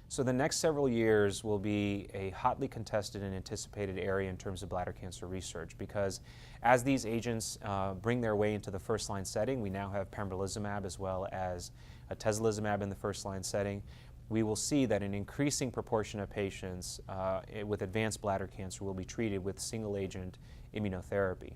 So the next several years will be a hotly contested and anticipated area in terms of bladder cancer research, because as these agents bring their way into the first-line setting, we now have pembrolizumab as well as atezolizumab in the first-line setting. We will see that an increasing proportion of patients with advanced bladder cancer will be treated with single-agent immunotherapy.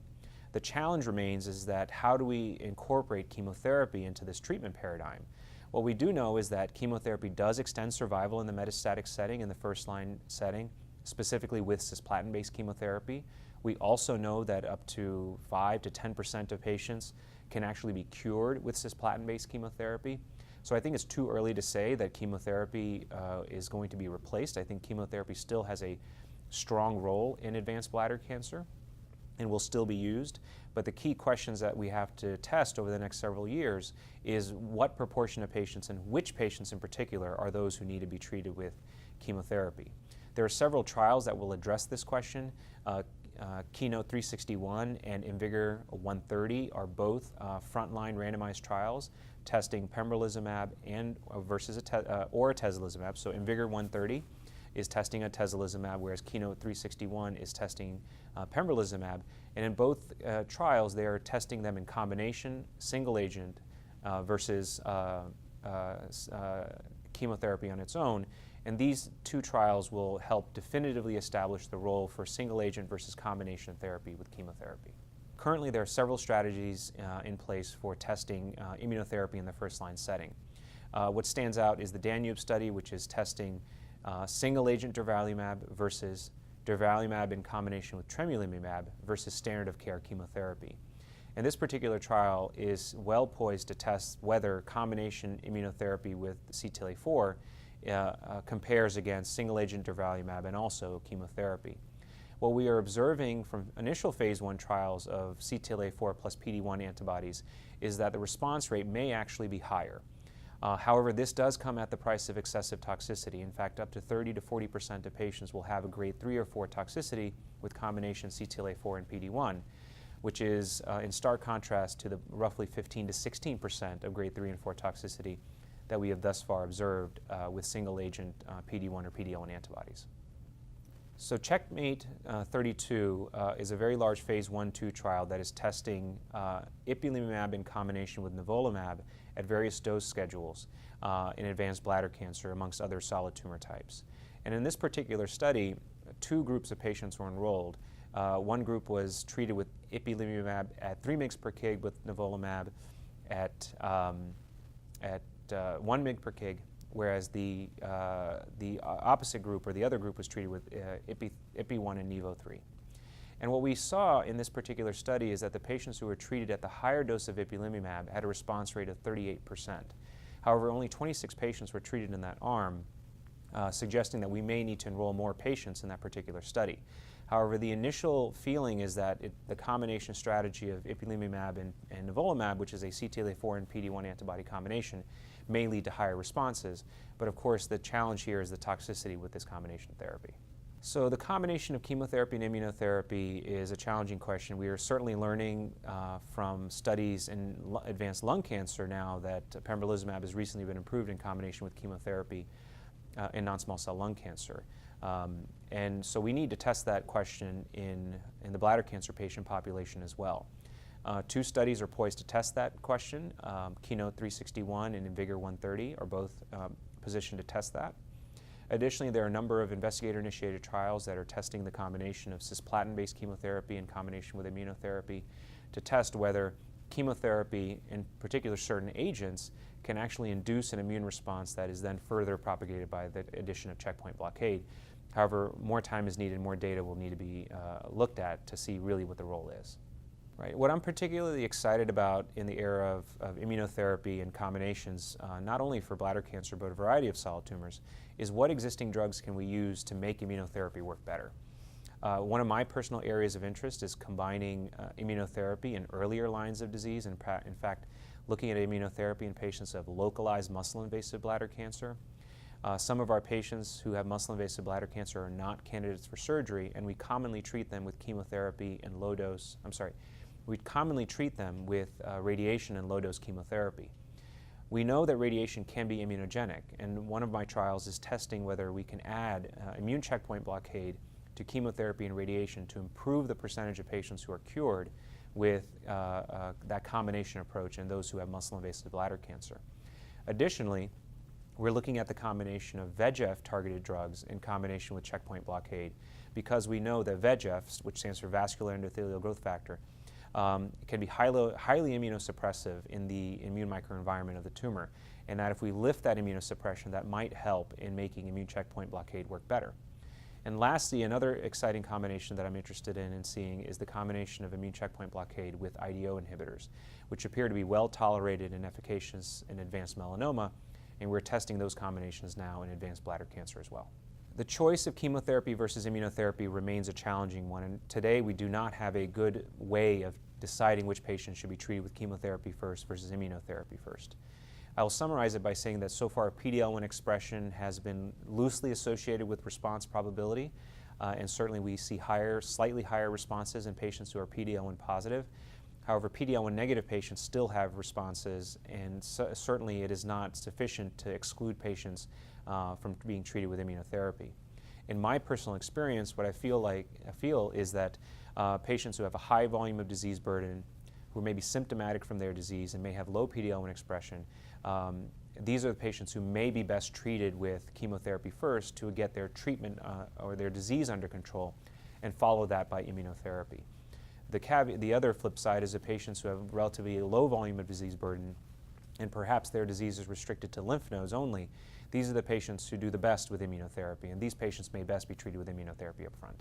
The challenge remains is that how do we incorporate chemotherapy into this treatment paradigm? What we do know is that chemotherapy does extend survival in the metastatic setting, in the first-line setting, specifically with cisplatin-based chemotherapy. We also know that up to 5 to 10% of patients can actually be cured with cisplatin-based chemotherapy. So I think it's too early to say that chemotherapy is going to be replaced. I think chemotherapy still has a strong role in advanced bladder cancer and will still be used. But the key questions that we have to test over the next several years is what proportion of patients, and which patients in particular, are those who need to be treated with chemotherapy. There are several trials that will address this question. Keynote 361 and IMvigor130 are both frontline randomized trials testing pembrolizumab and versus atezolizumab. So IMvigor130 is testing atezolizumab, whereas Keynote 361 is testing pembrolizumab. And in both trials, they are testing them in combination, single agent versus chemotherapy on its own. And these two trials will help definitively establish the role for single agent versus combination therapy with chemotherapy. Currently, there are several strategies in place for testing immunotherapy in the first-line setting. What stands out is the Danube study, which is testing single-agent durvalumab versus durvalumab in combination with tremelimumab versus standard of care chemotherapy. And this particular trial is well poised to test whether combination immunotherapy with CTLA-4 compares against single-agent durvalumab and also chemotherapy. What we are observing from initial phase 1 trials of CTLA-4 plus PD-1 antibodies is that the response rate may actually be higher. However, this does come at the price of excessive toxicity. In fact, up to 30 to 40% of patients will have a grade 3 or 4 toxicity with combination CTLA-4 and PD-1, which is in stark contrast to the roughly 15 to 16% of grade 3 and 4 toxicity that we have thus far observed with single-agent PD-1 or PD-L1 antibodies. So Checkmate 32 is a very large phase 1-2 trial that is testing ipilimumab in combination with nivolumab at various dose schedules in advanced bladder cancer, amongst other solid tumor types. And in this particular study, 2 groups of patients were enrolled. One group was treated with ipilimumab at 3 mg per kg with nivolumab at 1 mg per kg, whereas the opposite group, or the other group, was treated with Ipi-1 and Nivo-3. And what we saw in this particular study is that the patients who were treated at the higher dose of ipilimumab had a response rate of 38%. However, only 26 patients were treated in that arm, suggesting that we may need to enroll more patients in that particular study. However, the initial feeling is that the combination strategy of ipilimumab and nivolumab, which is a CTLA-4 and PD-1 antibody combination, may lead to higher responses. But of course, the challenge here is the toxicity with this combination therapy. So the combination of chemotherapy and immunotherapy is a challenging question. We are certainly learning from studies in advanced lung cancer now that pembrolizumab has recently been approved in combination with chemotherapy in non-small cell lung cancer. And so we need to test that question in the bladder cancer patient population as well. 2 studies are poised to test that question. Keynote 361 and IMvigor130 are both positioned to test that. Additionally, there are a number of investigator-initiated trials that are testing the combination of cisplatin-based chemotherapy in combination with immunotherapy to test whether chemotherapy, in particular certain agents, can actually induce an immune response that is then further propagated by the addition of checkpoint blockade. However, more time is needed, more data will need to be looked at to see really what the role is. Right. What I'm particularly excited about in the era of immunotherapy and combinations, not only for bladder cancer but a variety of solid tumors, is what existing drugs can we use to make immunotherapy work better. One of my personal areas of interest is combining immunotherapy in earlier lines of disease, and in fact, looking at immunotherapy in patients who have localized muscle-invasive bladder cancer. Some of our patients who have muscle-invasive bladder cancer are not candidates for surgery, and we commonly treat them with chemotherapy and we commonly treat them with radiation and low-dose chemotherapy. We know that radiation can be immunogenic, and one of my trials is testing whether we can add immune checkpoint blockade to chemotherapy and radiation to improve the percentage of patients who are cured with that combination approach and those who have muscle-invasive bladder cancer. Additionally, we're looking at the combination of VEGF-targeted drugs in combination with checkpoint blockade because we know that VEGF, which stands for vascular endothelial growth factor, can be highly immunosuppressive in the immune microenvironment of the tumor, and that if we lift that immunosuppression, that might help in making immune checkpoint blockade work better. And lastly, another exciting combination that I'm interested in seeing is the combination of immune checkpoint blockade with IDO inhibitors, which appear to be well tolerated and efficacious in advanced melanoma, and we're testing those combinations now in advanced bladder cancer as well. The choice of chemotherapy versus immunotherapy remains a challenging one, and today we do not have a good way of deciding which patients should be treated with chemotherapy first versus immunotherapy first. I will summarize it by saying that so far PD-L1 expression has been loosely associated with response probability, and certainly we see slightly higher responses in patients who are PD-L1 positive. However, PD-L1 negative patients still have responses, and certainly it is not sufficient to exclude patients from being treated with immunotherapy. In my personal experience, what I feel is that patients who have a high volume of disease burden, who may be symptomatic from their disease and may have low PD-L1 expression, these are the patients who may be best treated with chemotherapy first to get their treatment or their disease under control and follow that by immunotherapy. The other flip side is the patients who have relatively low volume of disease burden and perhaps their disease is restricted to lymph nodes only. These are the patients who do the best with immunotherapy, and these patients may best be treated with immunotherapy up front.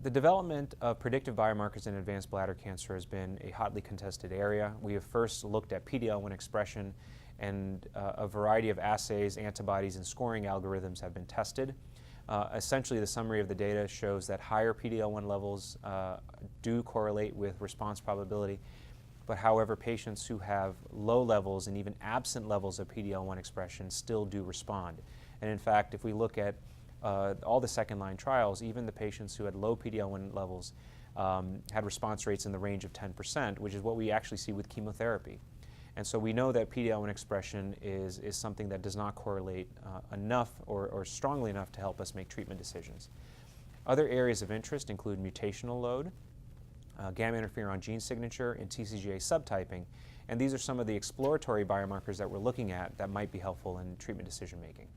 The development of predictive biomarkers in advanced bladder cancer has been a hotly contested area. We have first looked at PD-L1 expression, and a variety of assays, antibodies, and scoring algorithms have been tested. Essentially, the summary of the data shows that higher PD-L1 levels do correlate with response probability, but however, patients who have low levels and even absent levels of PD-L1 expression still do respond. And in fact, if we look at all the second-line trials, even the patients who had low PD-L1 levels had response rates in the range of 10%, which is what we actually see with chemotherapy. And so we know that PD-L1 expression is something that does not correlate enough or strongly enough to help us make treatment decisions. Other areas of interest include mutational load, gamma interferon gene signature, and TCGA subtyping, and these are some of the exploratory biomarkers that we're looking at that might be helpful in treatment decision making.